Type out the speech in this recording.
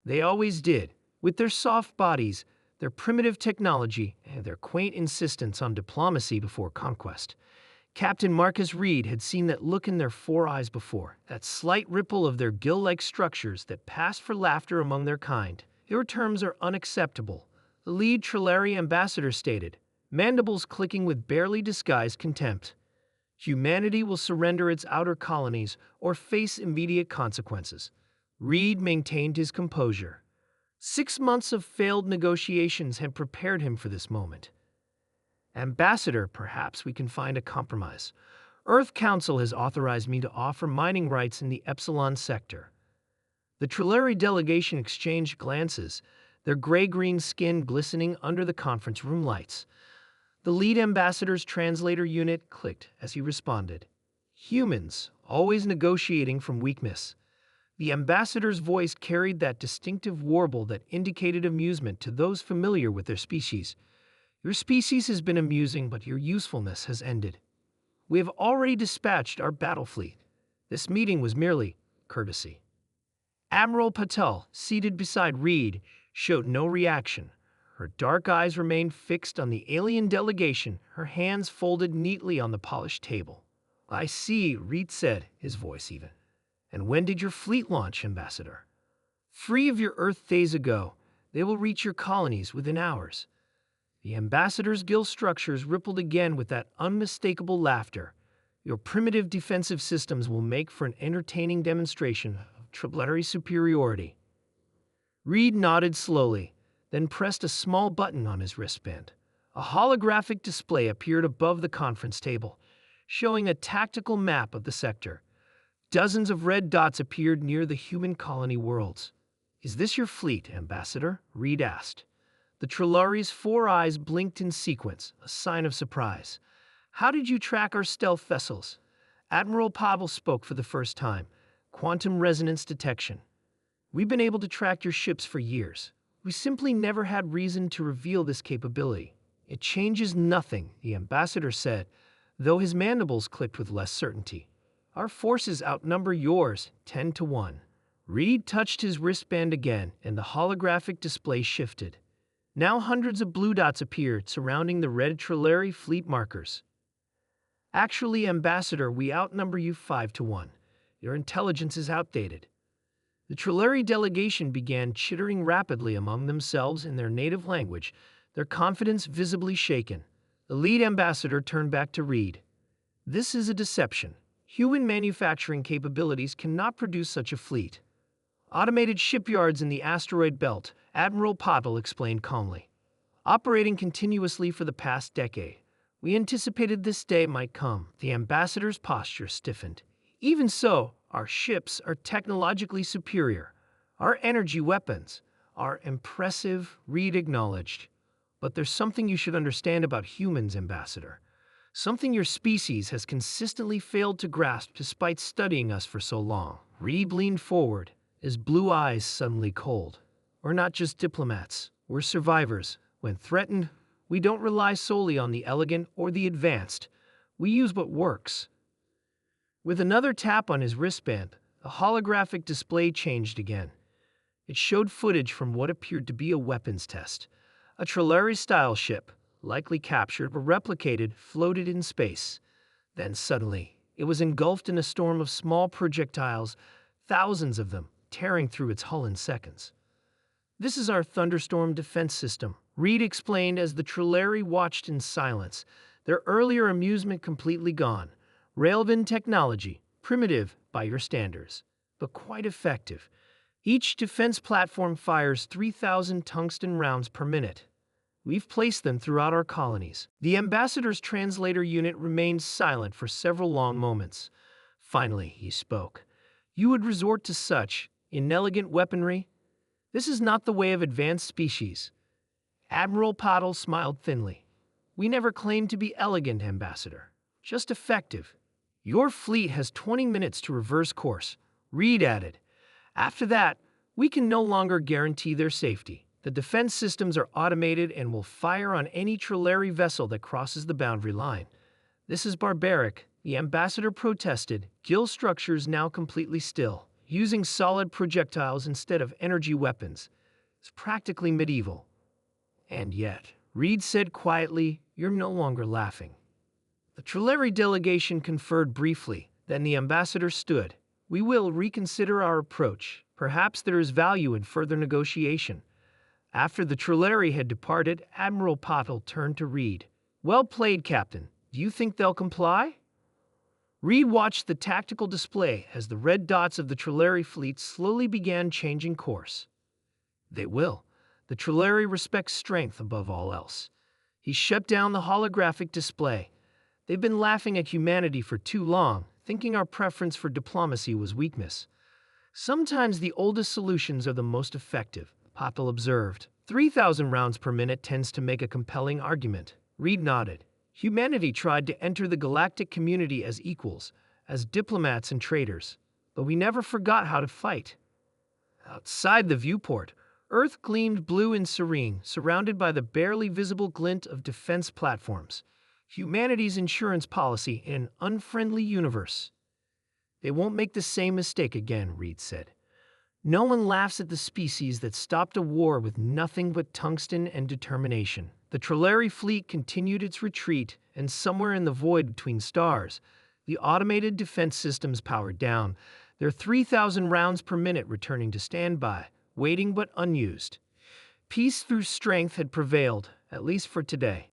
They always did. With their soft bodies, their primitive technology, and their quaint insistence on diplomacy before conquest. Captain Marcus Reed had seen that look in their four eyes before, that slight ripple of their gill-like structures that passed for laughter among their kind. Your terms are unacceptable, the lead Trillary ambassador stated, mandibles clicking with barely disguised contempt. Humanity will surrender its outer colonies or face immediate consequences. Reed maintained his composure. 6 months of failed negotiations had prepared him for this moment. Ambassador, perhaps we can find a compromise. Earth Council has authorized me to offer mining rights in the Epsilon sector. The Trillary delegation exchanged glances, their gray-green skin glistening under the conference room lights. The lead ambassador's translator unit clicked as he responded. Humans, always negotiating from weakness. The ambassador's voice carried that distinctive warble that indicated amusement to those familiar with their species. Your species has been amusing, but your usefulness has ended. We have already dispatched our battle fleet. This meeting was merely courtesy. Admiral Patel, seated beside Reed, showed no reaction. Her dark eyes remained fixed on the alien delegation, her hands folded neatly on the polished table. I see, Reed said, his voice even. And when did your fleet launch, Ambassador? Free of your Earth days ago, they will reach your colonies within hours. The ambassador's gill structures rippled again with that unmistakable laughter. Your primitive defensive systems will make for an entertaining demonstration of tripletary superiority. Reed nodded slowly, then pressed a small button on his wristband. A holographic display appeared above the conference table, showing a tactical map of the sector. Dozens of red dots appeared near the human colony worlds. Is this your fleet, Ambassador? Reed asked. The Trillary's four eyes blinked in sequence, a sign of surprise. How did you track our stealth vessels? Admiral Pavel spoke for the first time. Quantum resonance detection. We've been able to track your ships for years. We simply never had reason to reveal this capability. It changes nothing, the ambassador said, though his mandibles clicked with less certainty. Our forces outnumber yours 10-1. Reed touched his wristband again, and the holographic display shifted. Now hundreds of blue dots appeared, surrounding the red Trillary fleet markers. Actually, Ambassador, we outnumber you 5-1. Your intelligence is outdated. The Trillary delegation began chittering rapidly among themselves in their native language, their confidence visibly shaken. The lead ambassador turned back to Reed. This is a deception. Human manufacturing capabilities cannot produce such a fleet. Automated shipyards in the asteroid belt, Admiral Patel explained calmly. Operating continuously for the past decade. We anticipated this day might come. The ambassador's posture stiffened. Even so, our ships are technologically superior. Our energy weapons are impressive, Reed acknowledged. But there's something you should understand about humans, Ambassador. Something your species has consistently failed to grasp despite studying us for so long. Reed leaned forward, his blue eyes suddenly cold. We're not just diplomats. We're survivors. When threatened, we don't rely solely on the elegant or the advanced. We use what works. With another tap on his wristband, the holographic display changed again. It showed footage from what appeared to be a weapons test. A Trillary-style ship, likely captured or replicated, floated in space. Then suddenly, it was engulfed in a storm of small projectiles, thousands of them, tearing through its hull in seconds. This is our thunderstorm defense system, Reed explained as the Trillary watched in silence, their earlier amusement completely gone. Railvan technology, primitive by your standards, but quite effective. Each defense platform fires 3,000 tungsten rounds per minute. We've placed them throughout our colonies. The ambassador's translator unit remained silent for several long moments. Finally, he spoke. You would resort to such inelegant weaponry? This is not the way of advanced species. Admiral Patel smiled thinly. We never claimed to be elegant, Ambassador. Just effective. Your fleet has 20 minutes to reverse course, Reed added. After that, we can no longer guarantee their safety. The defense systems are automated and will fire on any Trillary vessel that crosses the boundary line. This is barbaric, the ambassador protested, gill structures now completely still. using solid projectiles instead of energy weapons. It's practically medieval. And yet, Reed said quietly, "You're no longer laughing." The Trulleri delegation conferred briefly. Then the ambassador stood. "We will reconsider our approach. Perhaps there is value in further negotiation." After the Trulleri had departed, Admiral Pottle turned to Reed. "Well played, Captain. Do you think they'll comply?" Reed watched the tactical display as the red dots of the Trulleri fleet slowly began changing course. "They will. The Trulleri respect strength above all else." He shut down the holographic display. "They've been laughing at humanity for too long, thinking our preference for diplomacy was weakness." "Sometimes the oldest solutions are the most effective," Pottle observed. 3,000 rounds per minute tends to make a compelling argument." Reed nodded. "Humanity tried to enter the galactic community as equals, as diplomats and traders, but we never forgot how to fight." Outside the viewport, Earth gleamed blue and serene, surrounded by the barely visible glint of defense platforms. Humanity's insurance policy in an unfriendly universe. "They won't make the same mistake again," Reed said. "No one laughs at the species that stopped a war with nothing but tungsten and determination." The Trulleri fleet continued its retreat, and somewhere in the void between stars, the automated defense systems powered down, their 3,000 rounds per minute returning to standby, waiting but unused. Peace through strength had prevailed, at least for today.